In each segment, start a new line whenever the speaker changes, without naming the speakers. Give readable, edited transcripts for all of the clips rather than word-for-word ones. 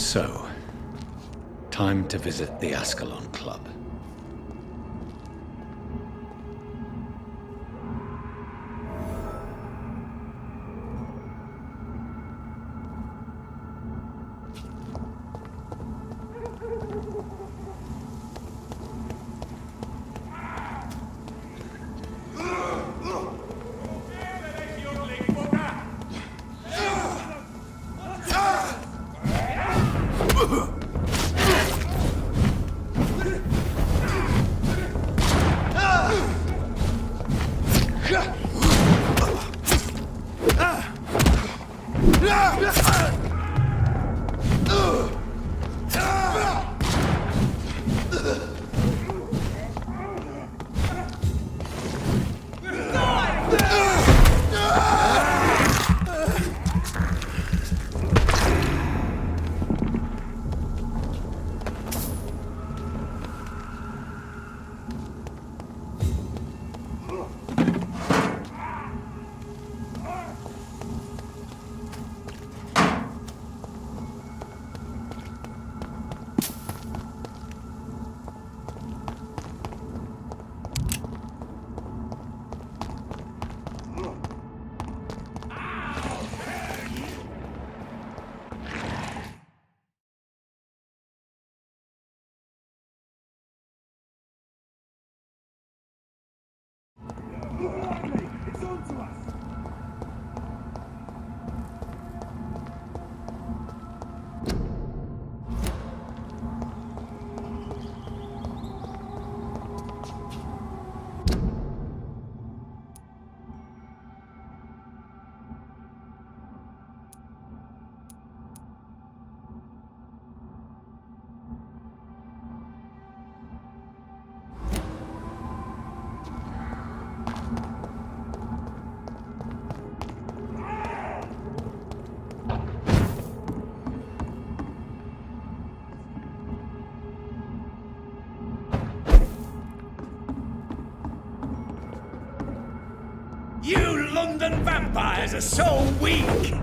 So, time to visit the Askalon Club.
You London vampires are so weak!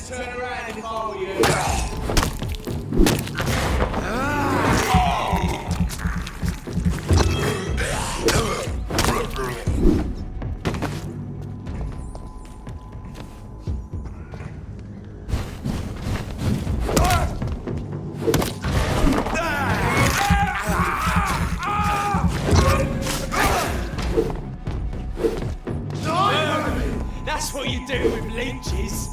turn around if I were you. That's what you do with leeches.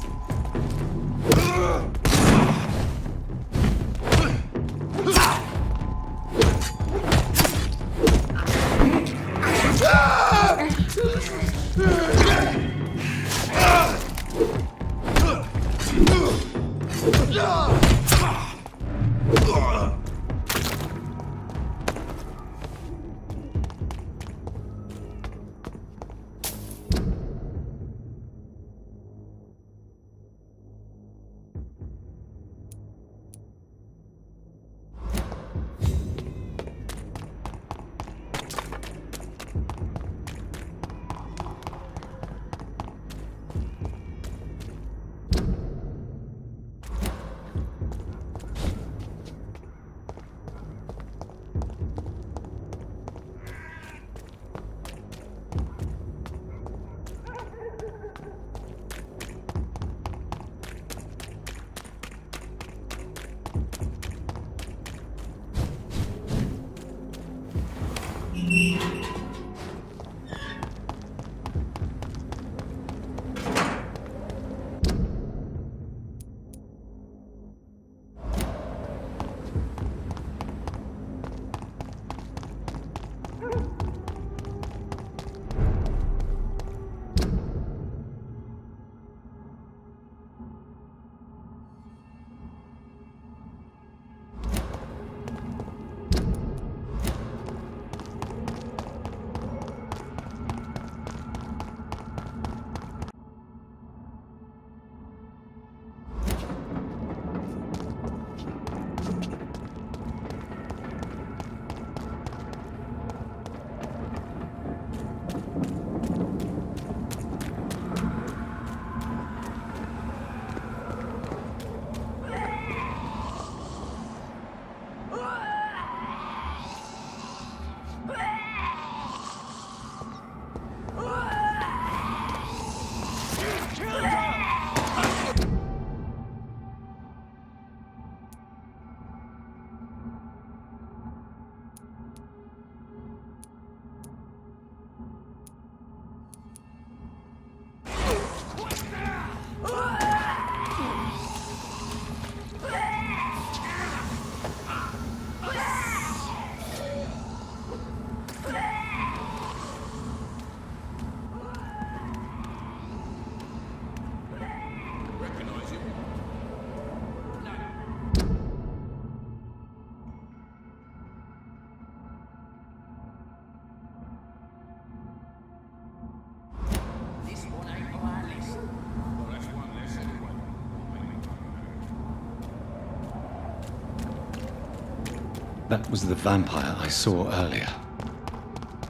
That was the vampire I saw earlier.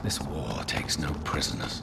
This war takes no prisoners.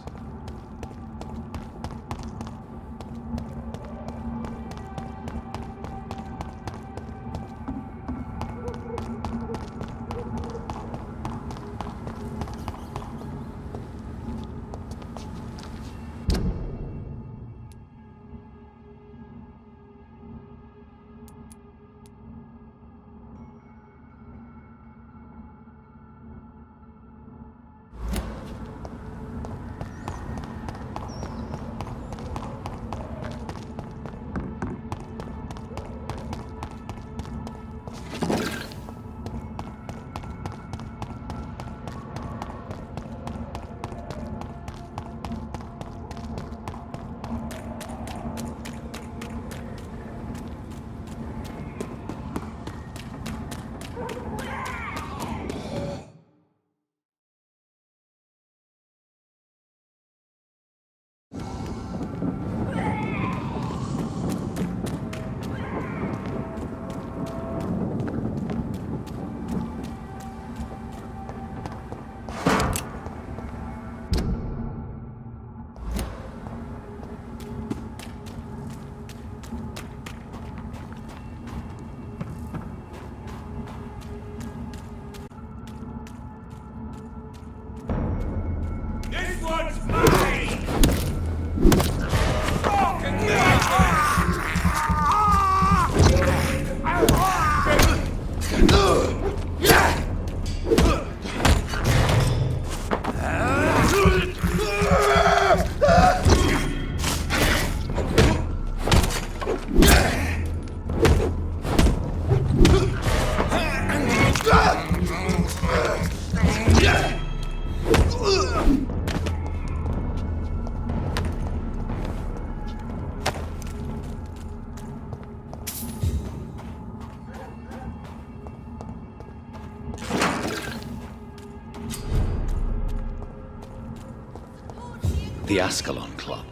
The Askalon Club.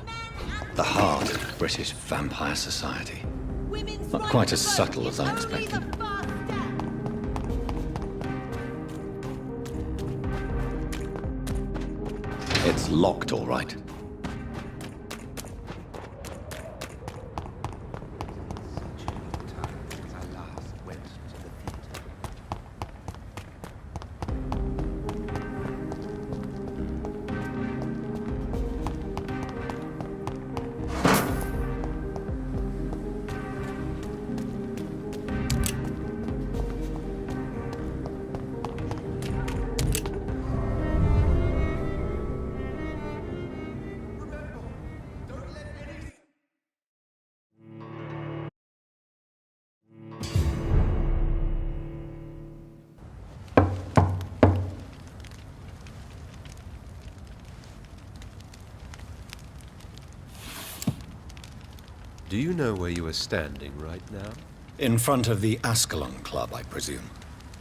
The heart of British vampire society. Not quite as subtle as I expected. It's locked, all right.
Do you know where you are standing right now?
In front of the Askalon Club, I presume.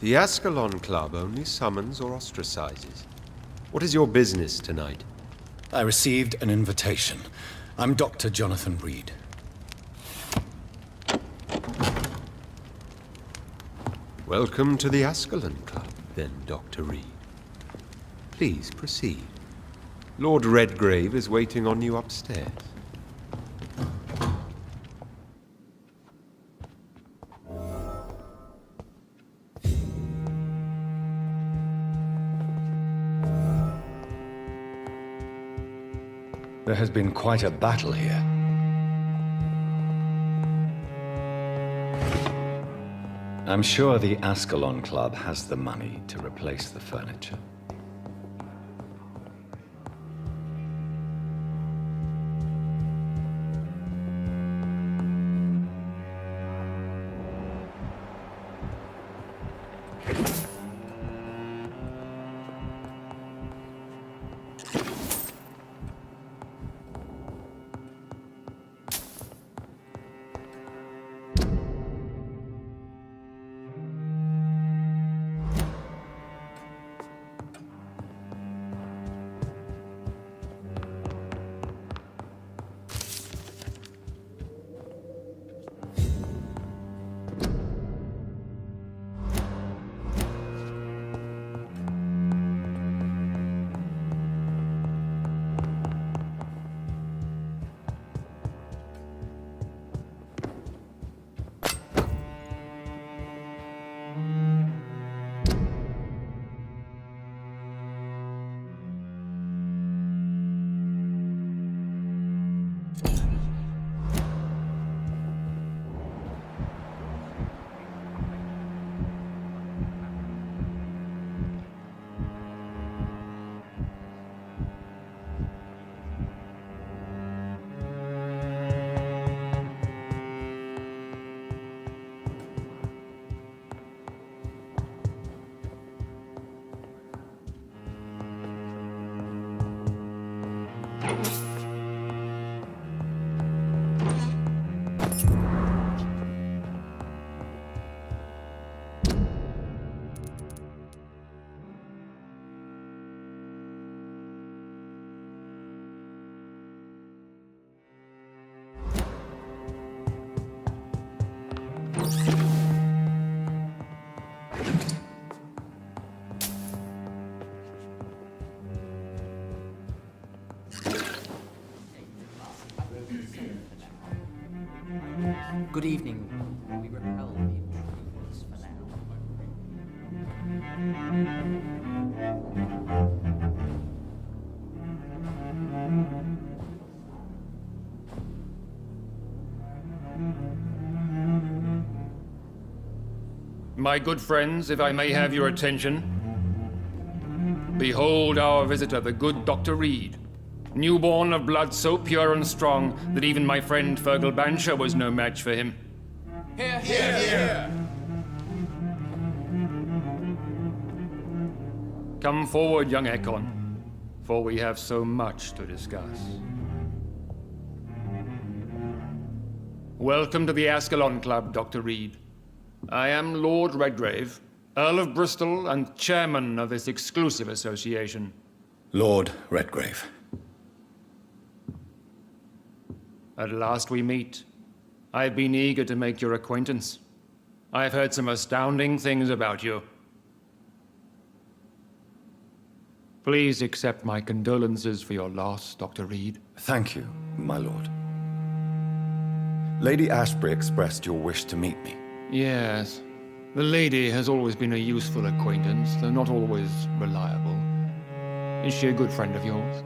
The Askalon Club only summons or ostracizes. What is your business tonight?
I received an invitation. I'm Dr. Jonathan Reed.
Welcome to the Askalon Club, then, Dr. Reed. Please proceed. Lord Redgrave is waiting on you upstairs.
There has been quite a battle here. I'm sure the Askalon Club has the money to replace the furniture.
Good evening. We repel the intruders for now.
My good friends, if I may have your attention. Behold our visitor, the good Dr. Reed. Newborn of blood so pure and strong that even my friend Fergal Bansher was no match for him.
Here, here, here.
Come forward, young Ekon, for we have so much to discuss. Welcome to the Askalon Club, Dr. Reed. I am Lord Redgrave, Earl of Bristol and chairman of this exclusive association.
Lord Redgrave.
At last we meet. I've been eager to make your acquaintance. I've heard some astounding things about you. Please accept my condolences for your loss, Dr. Reed.
Thank you, my lord. Lady Ashbury expressed your wish to meet me.
Yes. The lady has always been a useful acquaintance, though not always reliable. Is she a good friend of yours?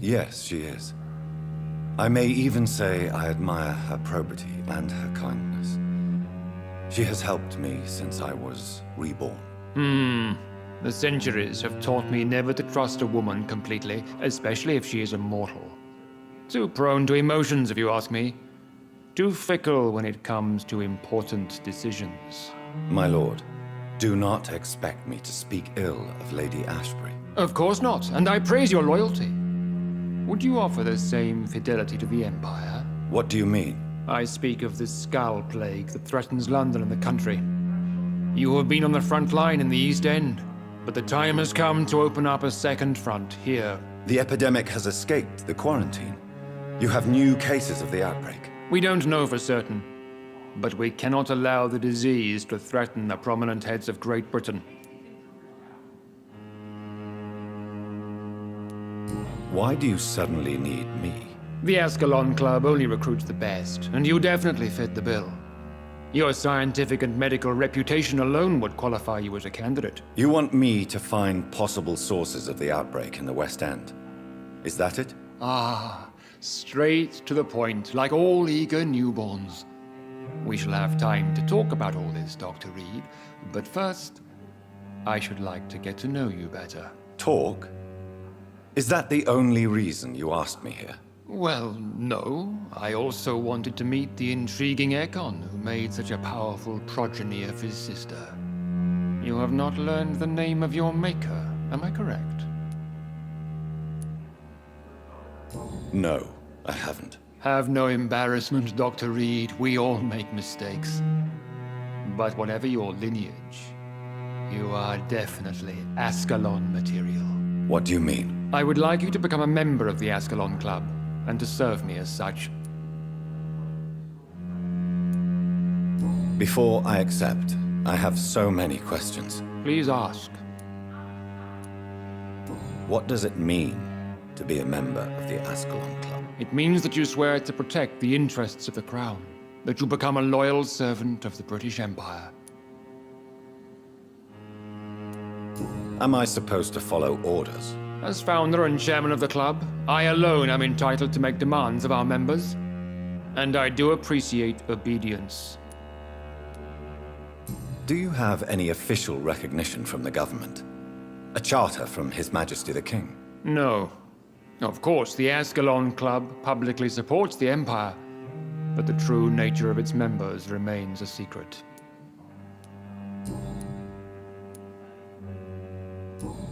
Yes, she is. I may even say I admire her probity and her kindness. She has helped me since I was reborn.
The centuries have taught me never to trust a woman completely, especially if she is a mortal. Too prone to emotions, if you ask me. Too fickle when it comes to important decisions.
My lord, do not expect me to speak ill of Lady Ashbury.
Of course not, and I praise your loyalty. Would you offer the same fidelity to the Empire?
What do you mean?
I speak of the Skull Plague that threatens London and the country. You have been on the front line in the East End, but the time has come to open up a second front here.
The epidemic has escaped the quarantine. You have new cases of the outbreak.
We don't know for certain, but we cannot allow the disease to threaten the prominent heads of Great Britain.
Why do you suddenly need me?
The Askalon Club only recruits the best, and you definitely fit the bill. Your scientific and medical reputation alone would qualify you as a candidate.
You want me to find possible sources of the outbreak in the West End. Is that it?
Ah, straight to the point, like all eager newborns. We shall have time to talk about all this, Dr. Reed, but first, I should like to get to know you better.
Talk? Is that the only reason you asked me here?
Well, no. I also wanted to meet the intriguing Ekon, who made such a powerful progeny of his sister. You have not learned the name of your maker, am I correct?
No, I haven't.
Have no embarrassment, Dr. Reed. We all make mistakes. But whatever your lineage, you are definitely Askalon material.
What do you mean?
I would like you to become a member of the Askalon Club, and to serve me as such.
Before I accept, I have so many questions.
Please ask.
What does it mean to be a member of the Askalon Club?
It means that you swear to protect the interests of the Crown, that you become a loyal servant of the British Empire.
Am I supposed to follow orders?
As founder and chairman of the club, I alone am entitled to make demands of our members, and I do appreciate obedience.
Do you have any official recognition from the government? A charter from His Majesty the King?
No. Of course, the Askalon Club publicly supports the Empire, but the true nature of its members remains a secret.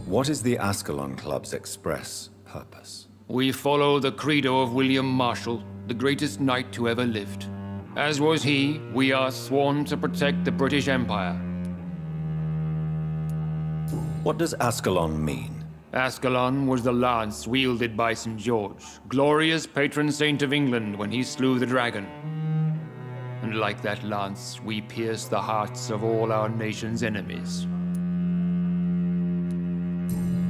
What is the Askalon Club's express purpose?
We follow the credo of William Marshall, the greatest knight who ever lived. As was he, we are sworn to protect the British Empire.
What does Askalon mean?
Askalon was the lance wielded by St. George, glorious patron saint of England when he slew the dragon. And like that lance, we pierce the hearts of all our nation's enemies.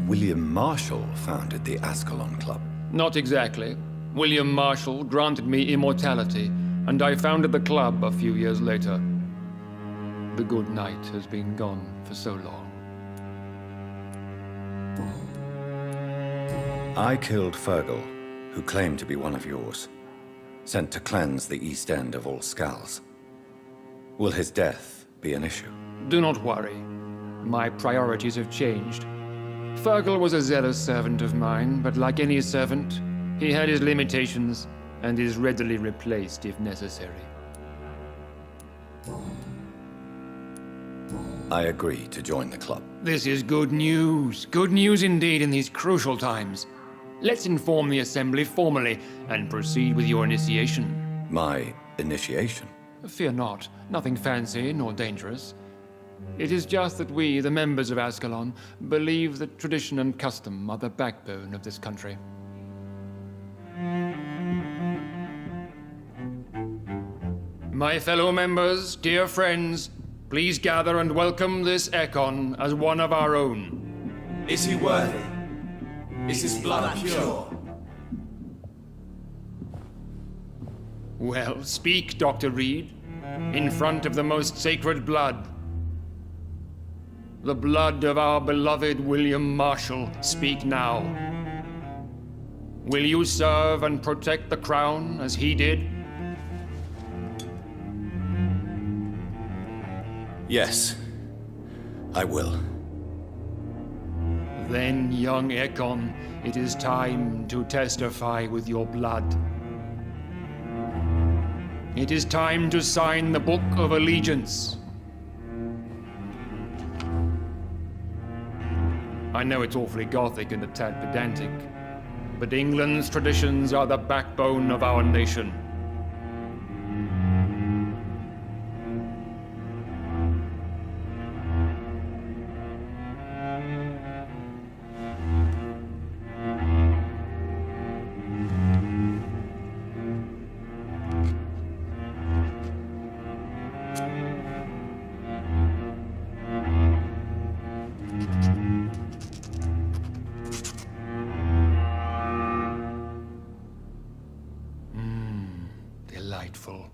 William Marshall founded the Askalon Club.
Not exactly. William Marshall granted me immortality, and I founded the club a few years later. The good knight has been gone for so long.
I killed Fergal, who claimed to be one of yours, sent to cleanse the East End of all skulls. Will his death be an issue?
Do not worry. My priorities have changed. Fergal was a zealous servant of mine, but like any servant, he had his limitations and is readily replaced if necessary.
I agree to join the club.
This is good news. Good news indeed in these crucial times. Let's inform the Assembly formally and proceed with your initiation.
My initiation?
Fear not. Nothing fancy nor dangerous. It is just that we, the members of Askalon, believe that tradition and custom are the backbone of this country. My fellow members, dear friends, please gather and welcome this Ekon as one of our own.
Is he worthy? Is his blood pure?
Well, speak, Dr. Reed, in front of the most sacred blood. The blood of our beloved William Marshall, speak now. Will you serve and protect the crown as he did?
Yes, I will.
Then, young Ekon, it is time to testify with your blood. It is time to sign the Book of Allegiance. I know it's awfully gothic and a tad pedantic, but England's traditions are the backbone of our nation. Delightful.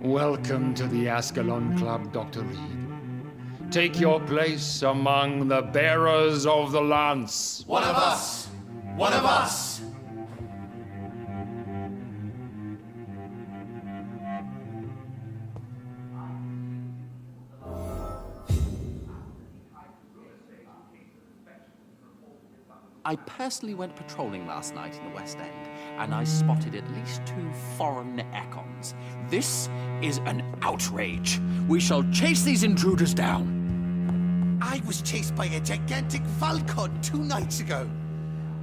Welcome to the Askalon Club, Dr. Reed. Take your place among the bearers of the lance.
One of us! One of us!
I personally went patrolling last night in the West End, and I spotted at least 2 foreign Ekons. This is an outrage. We shall chase these intruders down.
I was chased by a gigantic Falcon 2 nights ago.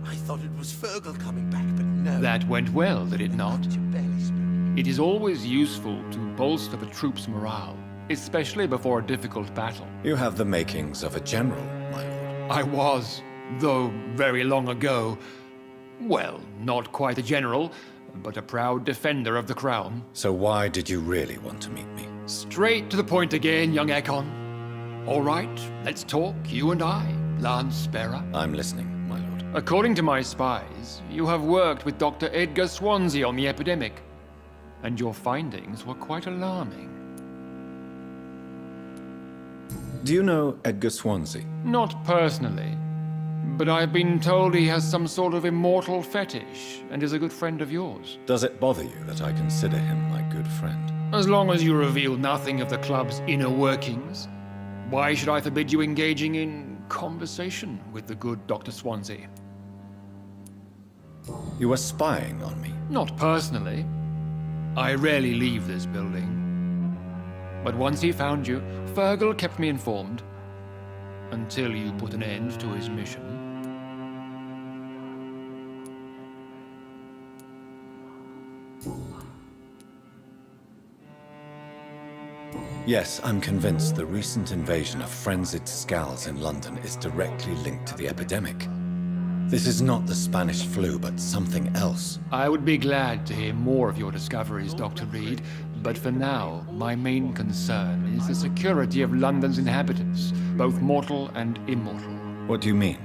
I thought it was Fergal coming back, but no.
That went well, did it not?
You barely spoke.
It is always useful to bolster the troops' morale, especially before a difficult battle.
You have the makings of a general, my lord.
I was, though very long ago, well, not quite a general, but a proud defender of the crown.
So why did you really want to meet me?
Straight to the point again, young Ekon. All right, let's talk, you and I, Lance Bearer.
I'm listening, my lord.
According to my spies, you have worked with Dr. Edgar Swansea on the epidemic, and your findings were quite alarming.
Do you know Edgar Swansea?
Not personally, but I've been told he has some sort of immortal fetish and is a good friend of yours.
Does it bother you that I consider him my good friend?
As long as you reveal nothing of the club's inner workings, why should I forbid you engaging in conversation with the good Dr. Swansea?
You were spying on me.
Not personally. I rarely leave this building. But once he found you, Fergal kept me informed. Until you put an end to his mission.
Yes, I'm convinced the recent invasion of frenzied Skulls in London is directly linked to the epidemic. This is not the Spanish flu, but something else.
I would be glad to hear more of your discoveries, Dr. Reed, but for now, my main concern is the security of London's inhabitants, both mortal and immortal.
What do you mean?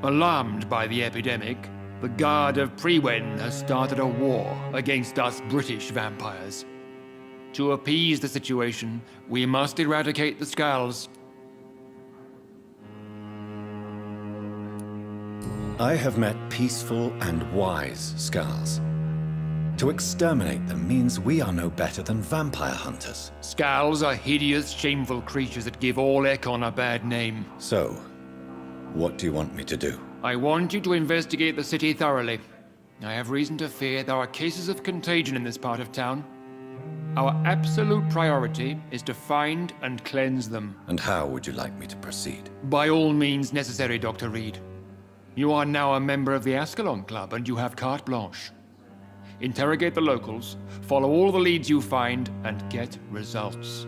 Alarmed by the epidemic, the Guard of Prewen has started a war against us British vampires. To appease the situation, we must eradicate the Skulls.
I have met peaceful and wise Skulls. To exterminate them means we are no better than vampire hunters.
Skulls are hideous, shameful creatures that give all Ekon a bad name.
So, what do you want me to do?
I want you to investigate the city thoroughly. I have reason to fear there are cases of contagion in this part of town. Our absolute priority is to find and cleanse them.
And how would you like me to proceed?
By all means necessary, Dr. Reed. You are now a member of the Askalon Club, and you have carte blanche. interrogate the locals, follow all the leads you find, and get results.